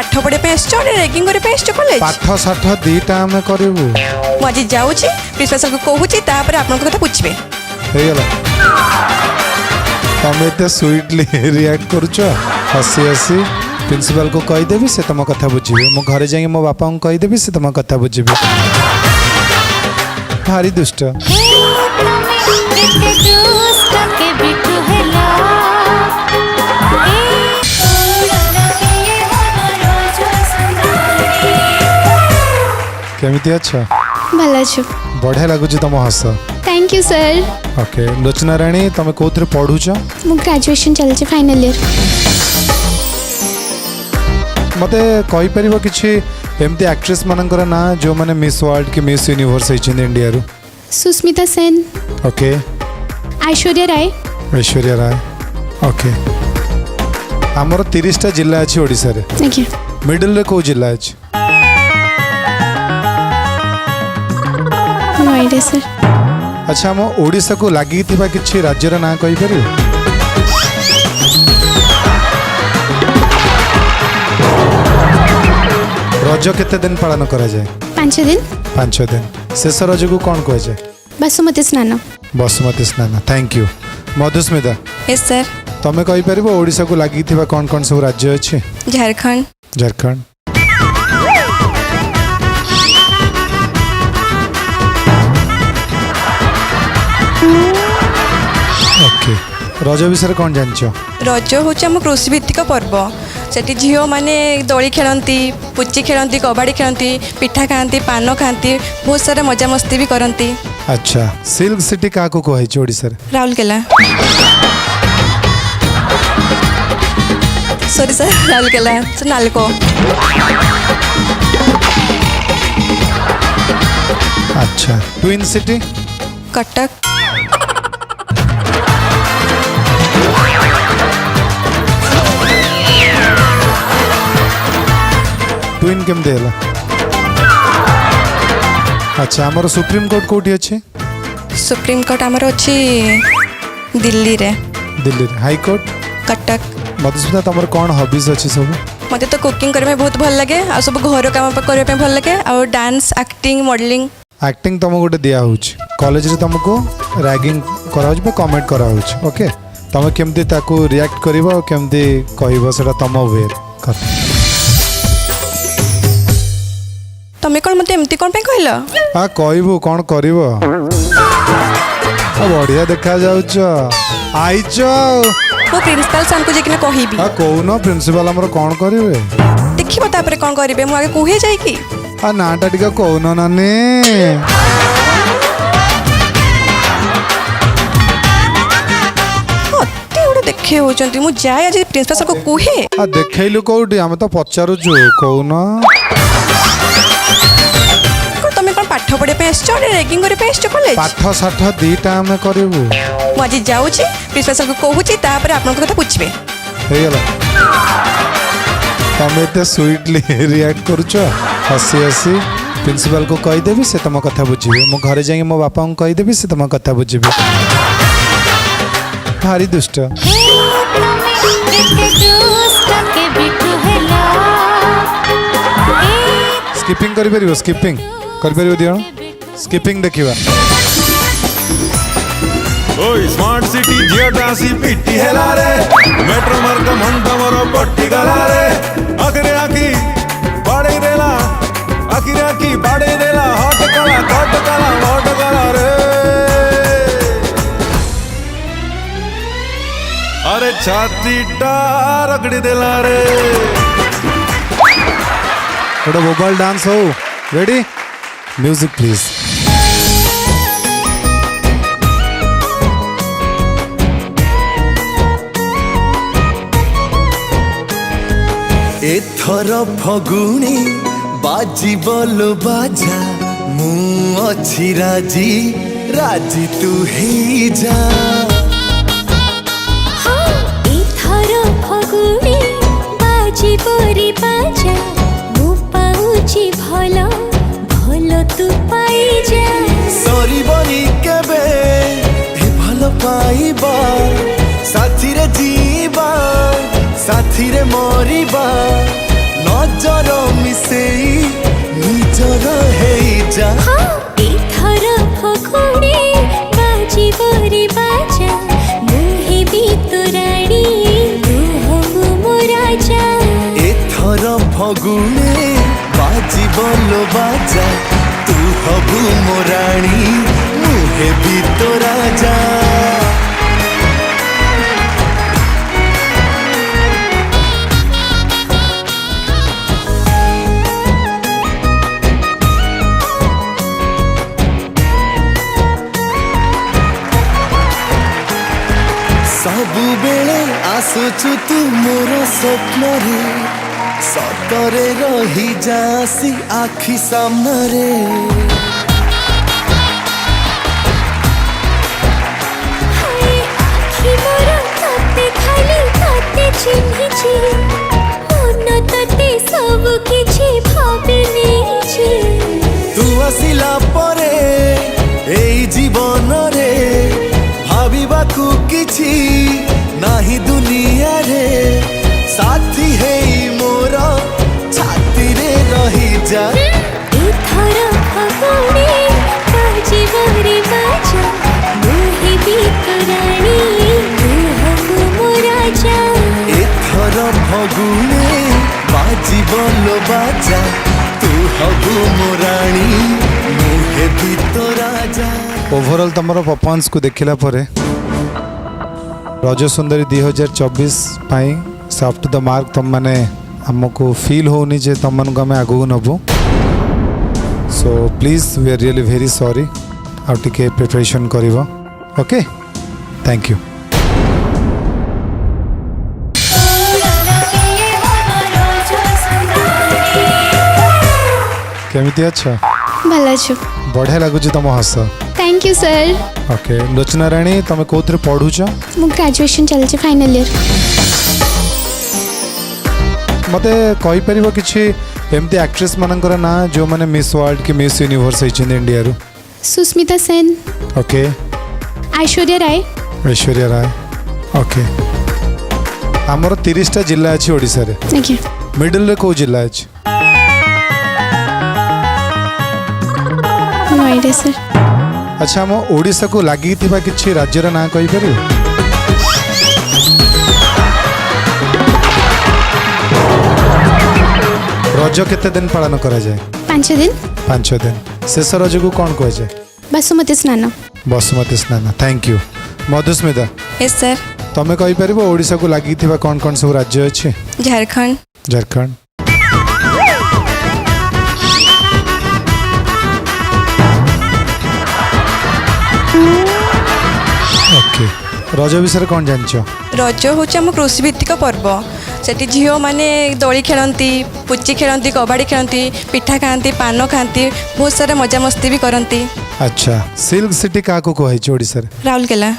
पाठ पढ़े raging college पाठ साठ दीटा आम करू मुझे जाऊँगी प्रिंसिपल सर को कहूँ तापर आप कथा पूछे तुम एत स्वीटली रिएक्ट करुच हसी हसी प्रिंसिपल को कहीदेवी से तुम कथा बुझे मो घर जाए मो बापा को कहीदेवी से तुम कथा बुझे भारी दुष्ट केमिति अच्छा भल अच्छु बढ़िया लगुच तुम हस thank you sir okay Lochana Rani तुम कौन पढ़ुच मु ग्रेजुएशन चलছে फाइनल ईयर मते कहि परिबो किछि एमती एक्ट्रेस मानकर ना जो माने मिस वर्ल्ड की मिस यूनिवर्स होइछन इंडिया रु सुस्मिता सेन ओके ऐश्वर्या राय ओके हमर 30 टा जिल्ला अछि ओडिसा रे आज्ञा मिडिल रे को जिल्ला अछि नो आईडिया सर अच्छा हम ओडिसा को लागि थिबा किछि राज्य रा ना कहि परिबो रज केते दिन पालन करा जाए 5 दिन शेष रज को कौन कह जाए बासुमती स्नान thank you Madhusmita yes sir तमें कहि परिबो ओडिसा को लागि थिबा कौन कौन सब राज्य अछि झारखंड ओके रज विषय कौन जानछ रज हूँ आम कृषि भित्तिक पर्व सेठी झील मैंने दोली खेलती पुची खेलती कबाड़ी खेलती पिठा खाती पान खाती बहुत सारा मजा मस्ती भी करती अच्छा सिल्क सिटी क्या कही Odisha Rourkela sorry sir Rourkela sir NALCO अच्छा ट्विन सिटी कटक ट्विन केम देला अच्छा हमर सुप्रीम कोर्ट कोठी अछि सुप्रीम कोर्ट आमर अच्छी दिल्ली रे हाई कोर्ट कटक मधुस्मिता तुम कौन हॉबीज अच्छी सब मते तो कुकिंग करने बहुत भल लगे आ सब घर काम करने भल लगे और डांस एक्टिंग मॉडलिंग एक्टिंग तुम गोटे दिया होची कॉलेज रे तुमको रैगिंग कराउछ बे कमेंट कराउछ ओके तुम केमती ताकू रिएक्ट करिवो केमती कहइबो सेटा तुम वे कर तमें कौन मत एमती कौन पे कहल हाँ कहबू कौन करिवो बढ़िया देखा जाउछ आइछ वो प्रिंसिपल सर को जेकिना कहबी हाँ कहून प्रिंसिपल हमर कौन करिवे देखिबो तापर कौन करिवे मु आगे कहे जाई की आ नाटा टिका कहून नानी देखे होचंती मु जाय आज प्रिंसिपल सर को कहे आ देखैलु कोठी हम तो पचारुछु कहून तमें कौन पाठ पढ़े रेगिंग कॉलेज पाठ साठ दीटा आम करू मुझे जाऊँगी प्रिंसिपल सर को कहूँ तापर आप कथा पूछे तुम एत स्वीटली रिएक्ट करुच हसी हसी प्रिंसिपल को कहीदेवी से तुम कथा बुझे मो घर जाए मो बापा को कहीदेवी से तुम कथा बुझे भारी दुष्ट स्किपिंग करिपरिबो स्किपिंग करिपरिबो दियो स्किपिंग देखिबा ओय स्मार्ट सिटी जियोटासी पिटी हेला रे मेट्रो मार्ग मंटा मोर पट्टी गला रे आखिरे आखी बाड़े देला आखिरे आखी बाड़े देला हट कला रे अरे छाती टा रगड़ी देला रे थोड़ा मोबाइल डांस हो रेडी म्यूजिक प्लीज एथर फगुणी बाजी बोलो बाजा मु अच्छी राजी राजी तू ही जा एथर फगुणी बाजी बोरी बाजा मु पाउची भलो भलो तू पाई जा सॉरी बनी केबे ए भलो पाइबा साथी रे जीवा साथी रे मरिबा न ଫଗୁଣେ ବାଜିବ ଲୋ ବାଜା ତୁ ହବୁ ମୋ ରାଣୀ ମୁଁ ହେବି ତୋ ରାଜା ସବୁବେଳେ ଆସୁଛୁ ତୁ ମୋର ସ୍ୱପ୍ନରେ ସତରେ ରହିଯା ଆସି ଆଖି ସାମ୍ନାରେ ହାଏ ଆଖି ମୋର ତତେ ଖାଲି ତତେ ଚିହ୍ନିଛି ମନ ତତେ ସବୁ କିଛି ଭାବି ନେଇଛି ତୁ ଆସିଲା ପରେ ଏଇ ଜୀବନରେ ଭାବିବାକୁ କିଛି ନାହିଁ ଦୁନିଆରେ ସାଥୀ ହେଇ ମୋର ଛାତିରେ ରହିଯା ଏଥର ଫଗୁଣେ ବାଜିବ ରେ ବାଜା ମୁଁ ହେବି ତୋ ରାଣୀ ତୁ ହବୁ ମୋ ରାଜା ଏଥର ଫଗୁଣେ ବାଜିବ ଲୋ ବାଜା ତୁ ହବୁ ମୋ ରାଣୀ ମୁଁ ହେବି ତୋ ରାଜା ओवरऑल तुम परफॉर्मेंस को देखला परे रज सुंदरी 2024 पाई अप टू द मार्क तुम मैंने आमको फील होनी जे तुम मन को आम आगू नबू so please we are really very sorry आउ टिके प्रिपरेशन करिवो ओके थैंक यू केमिति अच्छा भल अच्छु बढ़िया लगुच तुम हस thank you sir okay Lochana Rani तुम कौन पढ़ुच मु ग्रेजुएशन चलছে फाइनल ईयर मते कहि परिबो किछि एमती एक्ट्रेस मानकर ना जो माने मिस वर्ल्ड की मिस यूनिवर्स होइछन इंडिया रु सुस्मिता सेन ओके ऐश्वर्या राय ऐश्वर्या राय ओके हमर 30 टा जिल्ला अछि ओडिसा रे आज्ञा मिडिल रे को जिल्ला अछि नो आइडिया सर अच्छा हम ओडिसा को लागि थिबा किछि राज्य रा ना कहि परिबो रज केते दिन पालन करा जाए 5 दिन 5 दिन शेष रज को कौन कह जाए बासुमती स्नान बसुमती स्नान thank you Madhusmita yes sir तमें कहि परिबो ओडिसा को लागि थिबा कौन कौन सब राज्य अछि झारखंड झारखंड ओके रज विषय कौन जानछ रज हूँ आम कृषि भित्तिक पर्व सेठी झील मैंने दोली खेलती पुची खेलती कबाड़ी खेलती पिठा खाती पान खाती बहुत सारा मजा मस्ती भी करती अच्छा सिल्क सिटी का को कहि ओडिसा रे Rourkela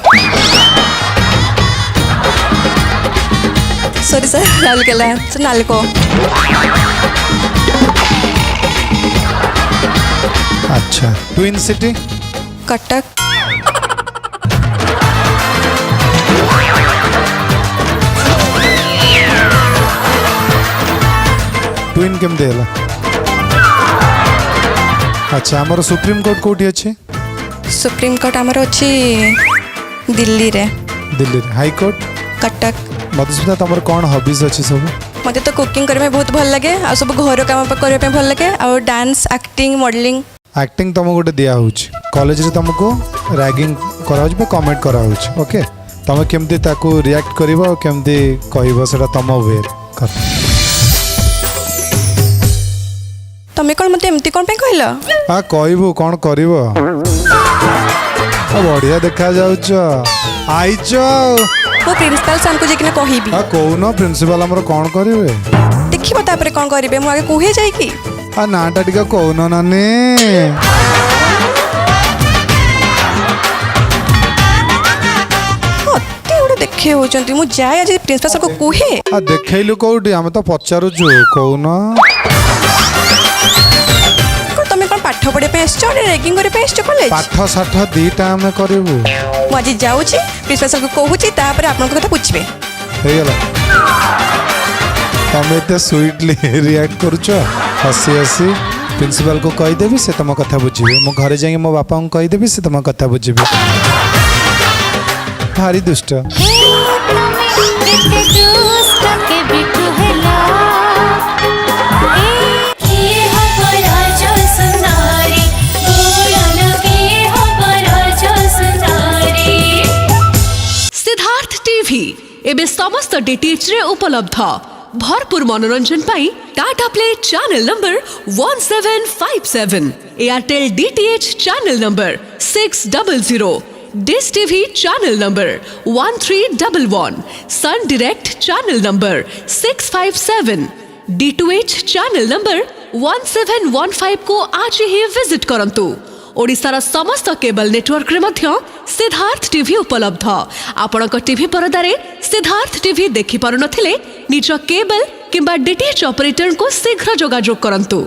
sorry sir Rourkela sir NALCO अच्छा ट्विन सिटी कटक ट्विन केम देला अच्छा हमर सुप्रीम कोर्ट कोठी अछि सुप्रीम कोर्ट आमर अच्छी दिल्ली रे दिल्ली रे हाई कोर्ट कटक मधुस्मिता तमर कौन हॉबीज अछि सब मते तो कुकिंग करने में बहुत भल लगे आ सब घर काम करने में भल लगे और डांस एक्टिंग मॉडलिंग एक्टिंग तुमको गोटे दिया होछि कॉलेज रे तुमको रैगिंग करा होछि बे कमेंट करा होछि ओके तमे केमती ताको रिएक्ट करिवो केमती कहइबो सेटा तम वे कर तमें कौन मत एमती कौन पे कहल आ कहबो कौन करिवो बढ़िया देखा जाउछ आइछ वो प्रिंसिपल सर को जेकिना कहबी आ कोन प्रिंसिपल हमर कौन करिवे देखिबो तापरे कौन करिवे मु आगे कहे जाई की आ नाटा टिका कोन नानी अति उडे देखे होचंती मु जाय आज प्रिंसिपल सर को कहे आ देखैलु कोउडी हम तो पचारुछु कोन तमें कौन पाठ पढ़े पे आछो रैगिंग करे पे आछो कॉलेज पाठ साठ दीटा हम करिवु मु आज जाउची प्रिंसिपल सर को कहूची तापर आपन को कथा पूछबे हे गेला तमे ते स्वीटली रिएक्ट करूछ हसी हसी प्रिंसिपल को कहि देबी से तम कथा बुझिबे मो घरे जाई मो बापा को कहि देबी से तम कथा बुझिबे भारी दुष्ट समस्त डीटीएच रे उपलब्ध भरपूर मनोरंजन पाई Tata Play channel number 1757, Airtel DTH channel number 600, Dish TV channel number 1311, Sun Direct channel number 657, D2H channel number 1715 को आज ही विजिट करंतु। ओडिशार समस्त केबल नेटवर्क रे मध्य सिद्धार्थ टीवी उपलब्ध। आपणक टीवी परदारे सिद्धार्थ टीवी देखि पारु नथिले निज केबल किंबा डीटीएच ऑपरेटर को शीघ्र जोगाजोग करंतु।